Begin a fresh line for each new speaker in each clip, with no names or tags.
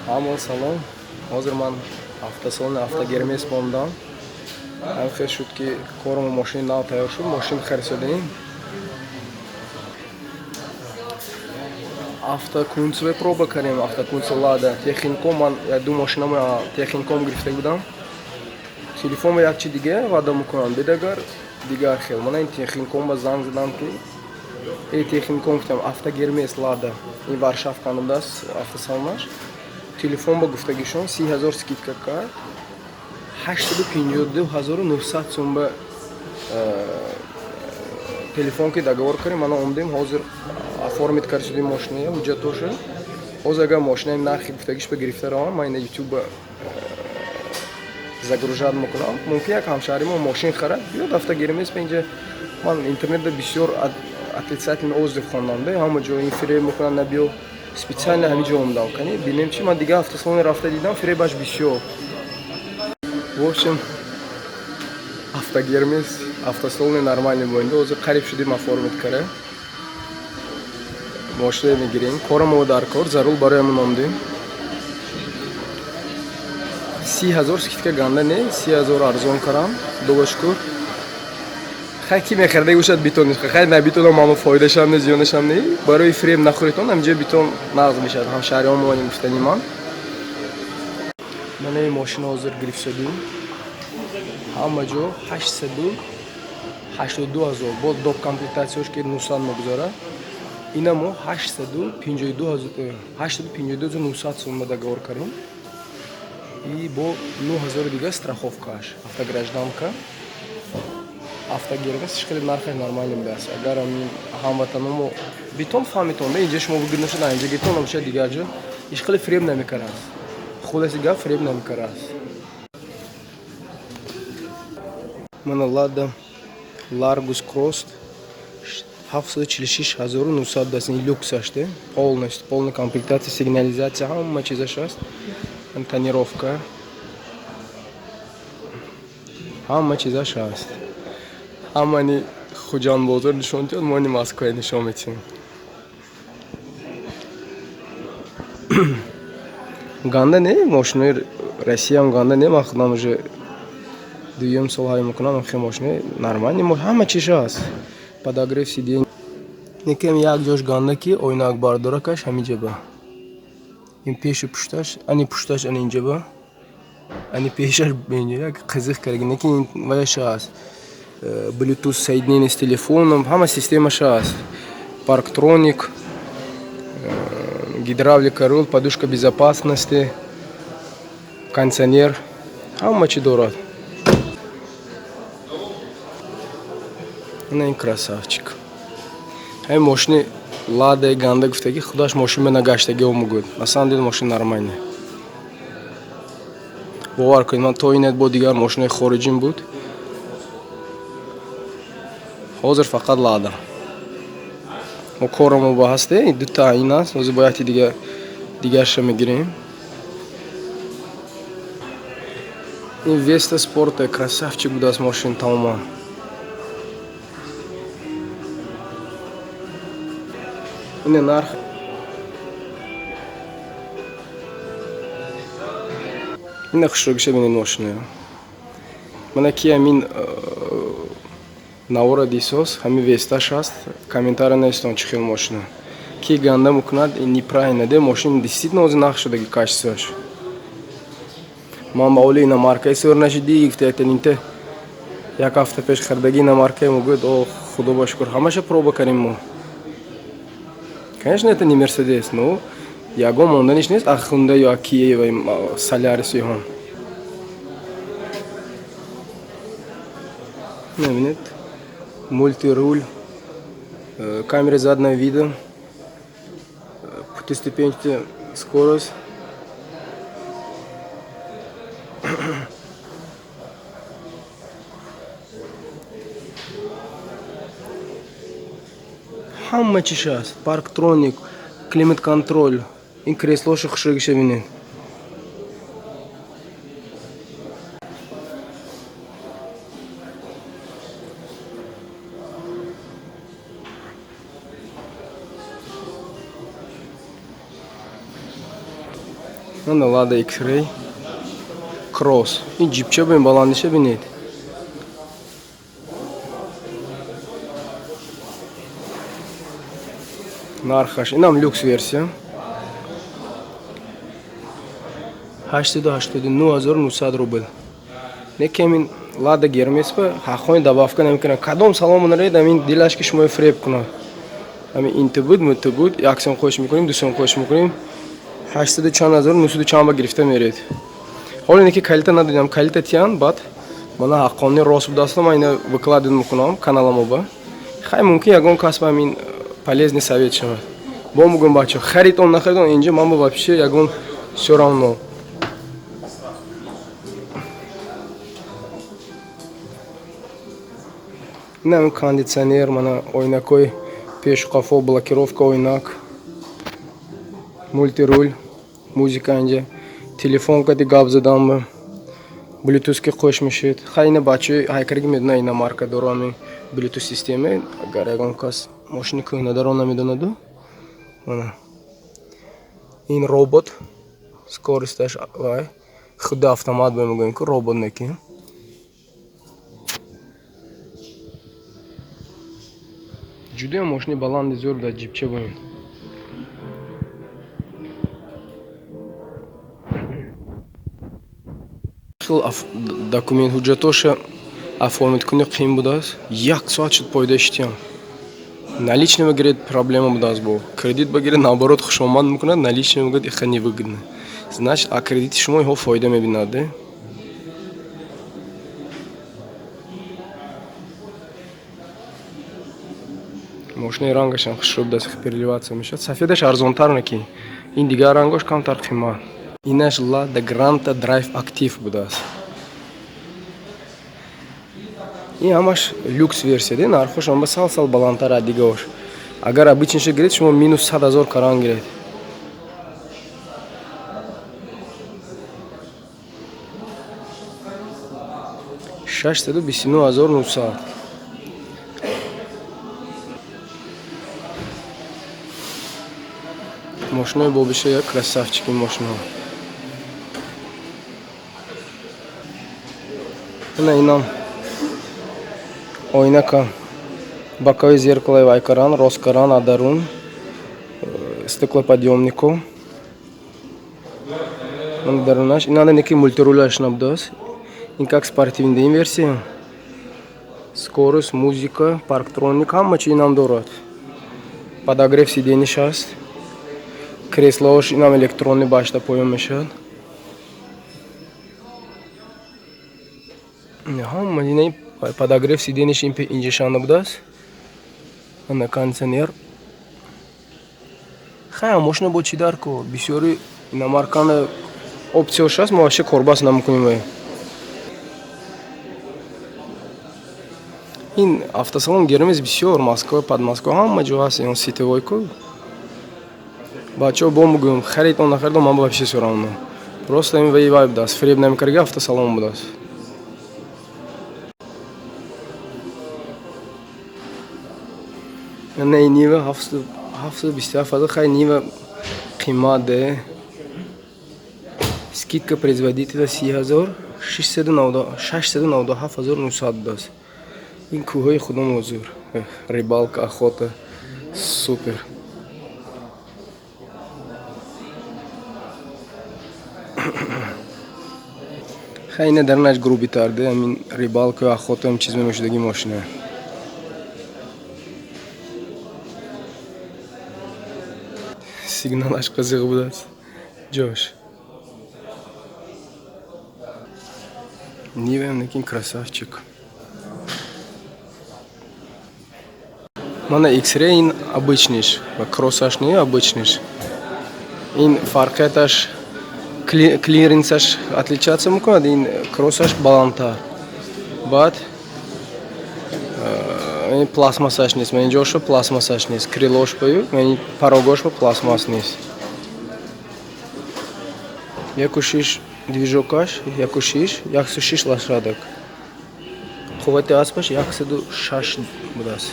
Hamon salom. Hozir man avtosalonni Avtogermes bondam. Хел шуд ки кормо мошини нав тайёр шуд, мошин харисодем. Автокунцве проба кардем, автокунцв Лада. Техником ман ду мошинамо техником гирифта будам. Телефон як чи диге ваъда мекунам бедагар дигар хел. Ман ин техником ба занг задам ки техником гуфтам Автогермес Лада. Ин Варшавка намудааст автосалонаш. Телефон ба гуфтагишон 30,000 скидка кард. 852,900 сум ба телефон ки договор кардем. Мана омдем ҳозир оформит кардем мошина ҳуҷҷатоша. Ҳозир агар мошинаи нархи гуфтагиш ба гирифта равам, ман ин YouTube загружат мекунам. Мумкин як ҳамшаҳри мо мошин харад биёд Автогермес ба инҷа. Ман интернетда бисёр отрицательный отзыв хондам. Ҳама ҷо ин фиреб мекунад набиё. Специально ҳамин ҷо омдам. Кани бинем чи ман дига автосалоне рафта дидам фиребаш бисёр. В общем, Автогермес автосалони нормальный бо инҷа. Ҳозир қариб шудем оформит кара. Мошина мегирем. Корамо дар кор зарур бароямон омдем. 30,000 скидка ганда не, 30,000 арзон карам. Дуго шукр. Хай ки мехарда гӯшад битон. Хай набитонам мамо фоидашам не, зиёнашам не. Барои фрем нахӯритон ҳамҷо битон нағз мешад. Ҳамшаҳриҳо муайян гуфтани ман. Мана ин мошина ҳозир гирифт шудем. Ҳама ҷо 882,000 бо доп комплектатсияш ки 900 мегузорад. Ина мо 852,900 сум договор кардем. И бо 9,000 дига страховкааш, автогражданка. Автогермес хеле нархи нормальный медаст. Агар ҳамватаномо битон фаҳмитон, инҷа шумо вугид нашуда, инҷа битон намешад дигар ҷо. Иш хеле фрем намекарад. Хулоси гап фрем намекарад. Мана Lada Largus Cross 746,900 даст. Ин люксаш де. Полная комплектация, сигнализация, ҳама чизаш аст. Тонировка. Ҳама чизаш аст. Ҳамани Хуҷанд бозор нишон диёд, мо ини Москва нишон метим. Ганда не, мошинаи Россиям ганда не, ман худам уже дуюм сол ҳай мекунам, хеле мошинаи нормальный, ҳама чиш аст. Подогрев сидений. Некем як ҷош ганда ки ойнакбардоракаш ҳаминҷа ба. Ин пешу пушташ, ани пушташ ани инҷа ба. Ани пешаш бинҷа як қизиқ карги, неки ин ваяш аст. Bluetooth соединение с телефоном, ҳама системаш аст. Парктроник, гидравлика рул, подушка безопасности, кондиционер, ҳама чи дорад. Ин красавчик. Ҳамин мошини Lada ганда гуфтаги худаш мошин мена гаштаги омугуд. На самом деле мошин нормальный. Бовар кунед, ман то инет бо дигар мошинаи хориҷим буд. Ҳозир фақат Lada. Мо корамо ба ҳасте, дута ин аст, ҳозир бо якти дигарша мегирем. Ин Vesta Sport красавчик будааст мошин тамоман. Ин нарх ин хушрогиша бинед мошина. Мана ки ҳамин навора дисос, ҳамин Vestаш аст. Комментария наистон чӣ хел мошина. Ки ганда мекунад ин неправильно де, мошин действительно ҳозир нақш шудаги качествояш. Ман ба оли ина маркаи сор нашиди, гуфтаятен инте як ҳафта пеш хардаги ина маркаи мугӯд, о худо ба шукр, ҳамаша проба кардем мо. Конечно, это не Mercedes, но ягон монданиш нест, а Hyundai ё Kia ва Solaris ё. Мебинед, мультируль, камера заднего вида, пятиступенчатая скорость. Ҳама чиш аст. Парктроник, климат-контроль. Ин креслоша хушрогиша бинед. Ана Lada X-Ray Cross. این جیبچه ببین بلندیشه ببینید. нархаш инам люкс версия 889900 рубл. Некемин Lada Гермес ба хахоин добавка намекунам. Кадом салом наред амин дилаш ки шумо фреб кунад. Амин интибуд мутибуд яксон хош мекунем, дусон хош мекунем. 84900 чама гирифта меред. Ҳоло ине ки калита надодам, калита тиян бад мана ҳаққони рост будастам айна выкладин мекунам каналамо ба. Хай мумкин ягон кас ба амин полезный совет шавад. Бо мегӯям бачаҳо харид он нахарид он инҷа ман ба вообще ягон всё равно. Ин кондитсионер мана ойнакои пешқафо, блокировка ойнак, мультируль, музыка инҷа, телефон кади гап задан ба Bluetooth ки қӯш мешавад. Хай ина бачаҳои ҳайкариги медонад ина марка дора ами Bluetooth система. Агар ягон кас мошини кӯҳнадаро намедонаду мана ин робот скоросташ вай худи автомат мегӯем ки робот неки. Ҷудоям мошини баланди зӯр дар ҷибча бовин. Документ ҳуҷҷатоша оформит куни қим будааст. 1 соат шуд пойда иштиям. Наличный мегиред проблема будааст бо. Кредит багиред наоборот хушоманд мекунад, наличный мегӯяд иха невыгодно. Значит, а кредити шумо иҳо фоида мебинад, де? Мошини рангашам хушроб даст переливация мешавад. Сафедаш арзонтар неки. Ин дигар рангош камтар қимат. Инаш Lada Granta Drive Active будааст. ин ҳамаш люкс версия де, нархош ҳама сал баландтар аз дигаш. Агар обычнейше гиред шумо минус 100 000 каран гиред. $629,900. Мошинаи бобиша як красавчики мошина. Инам ойнака боковые зеркала вайкаран, роскаран, адарун, стеклоподъемников. Дарунаш. И надо некий мультирулаш набдас. И как спортивная версия. Скорость, музыка, парктроник, хаммачи нам дорат. Подогрев сидений сейчас. Кресло уж нам электронный башта поем мешает. Хаммачи подогрев сидений шимпе инжешан набдас. На кондиционер. Хай, можно будет чидарку. Бисёри на маркана опция сейчас мы вообще корбас нам кунем. Ин автосалон Гермес бисёр Москва под Москва хамма ҷоҳаст он сетевой ку. Бачаҳо бо мегӯям харид он нахарид ман вообще всё равно. Просто ин вай будааст. Фреб намекарди автосалон будааст. Не нива 727 хай нива қимат де. Скидка производителя 697,900 даст. Ин кӯҳои худом озур. Рибалка, охота. Супер. Хай ина дарнаш грубитар де. Амин рибалка, охота ам чиз мемешудаги мошина. Сигналаш қызиқ будааст. Ҷош. Нивам некин красавчик. Мана X-Ray ин обычныш, кроссаш не обычныш. Ин фарқеташ клиренсаш отличаться мекунад, ин кроссаш баландтар. Баъд ин пластмассаш нест, ман инҷошо пластмассаш нест, крилош бою, ман парогошо пластмасс нест. 1.6 движокаш, 1.6 лошадок. Қуввати аспаш 106 будааст.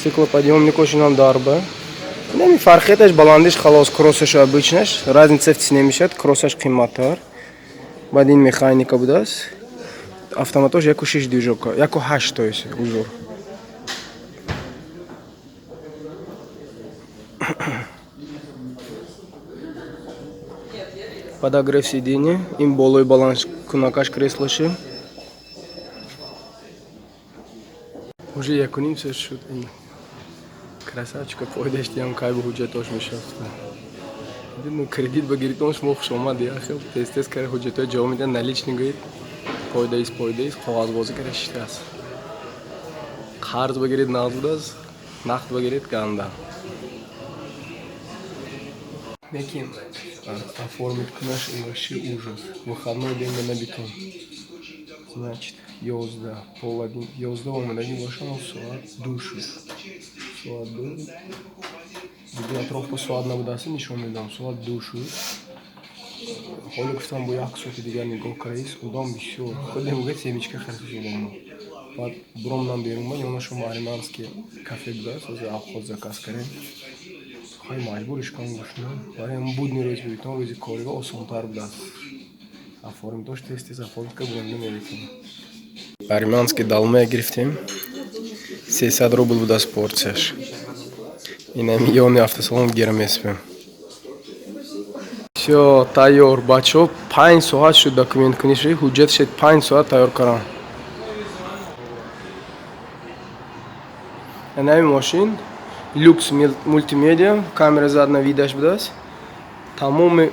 Стеклоподъемник очень нам дарба. Неми фархеташ баландиш халос кроссаш обычнаш. Разница в цене мешает, кроссаш қиматтар. Баъд ин механика будас. Автоматош 1.6 движока, 1.8 то есть узор. Подогрев сиденья, им болой баланс кунакаш креслоши. Уже якуним все шут. Красавчика пойдешь, я кайбу худжатош мешафта. Ну кредит багирит он шмох шома диахел. Тестес кар худжатой джомида наличный говорит. Пойдайс, қоғаз бозы керешитас. Қарз багирит назудас, нахт багирит ганда. Мекин оформить к нашей вообще ужас. Выходной день на бетон. Значит, ёзда, пол-1. Ёзда он один вошел, суат, душу. Суат, душу. Видеотропу суатна будасы, ничего не дам. Суат, душу. Холик в том буяк соки дигар нигоҳ кардис, удам бисёр. Ходим гӯяд семечка харисаш удам. Баъд буром нам берун ба ёна шумо армянский кафе будааст, ози авхоз заказ кардем. Хай маҷбуриш кам гӯшна. Барои ҳам будни рӯз битон рӯзи корига осонтар будааст. Оформим тош тез оформитка буранда мерекунем. Армянский далмая гирифтем. 300 рубл будааст порсияш. Инами ёни автосалон гирам меспем. Все, тайёр, бачо, 5 соат шуд документ куниши, ҳуҷҷат шед 5 соат тайёр карам. Нави машин, люкс мультимедиа, камера задна видаш будааст. Тамоми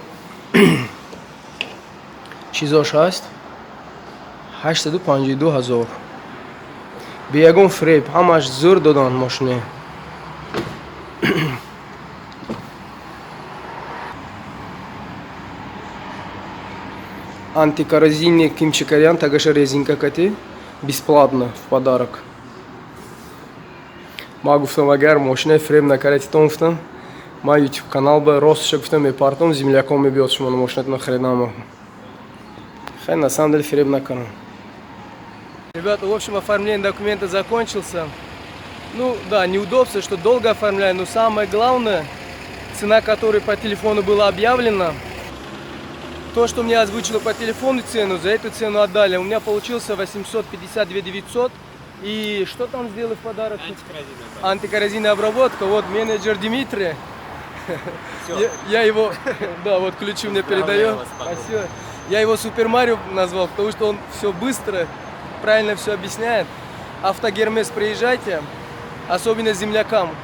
чизош ҳаст. 852 000. Бе ягон фреб, ҳамаш зӯр додан машине. Антикоррозийный кимчикарян, тагаша резинка кати, бесплатно в подарок. Ма гуфтам, агар машина фреб накарати том гуфтам, ма YouTube канал ба ростша гуфтам мепартам, земляком мебиёд шумо машинатон харидам. Хай на самом деле фреб накарам. Ребята, в общем, оформление документа закончился. Ну да, неудобство, что долго оформляю, но самое главное, цена которой по телефону была объявлена, то, что мне озвучило по телефону цену, за эту цену отдали. У меня получился 852 900. И что там сделали в подарок? Антикоррозийная обработка. Вот менеджер Дмитрий. Я его, да, вот ключи мне передаю. Спасибо. Я его Супер Марио назвал, потому что он все быстро, правильно все объясняет. Автогермес, приезжайте, особенно землякам.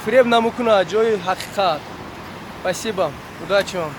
Фреб намукна, Джой Хакхат. Спасибо. Удачи вам.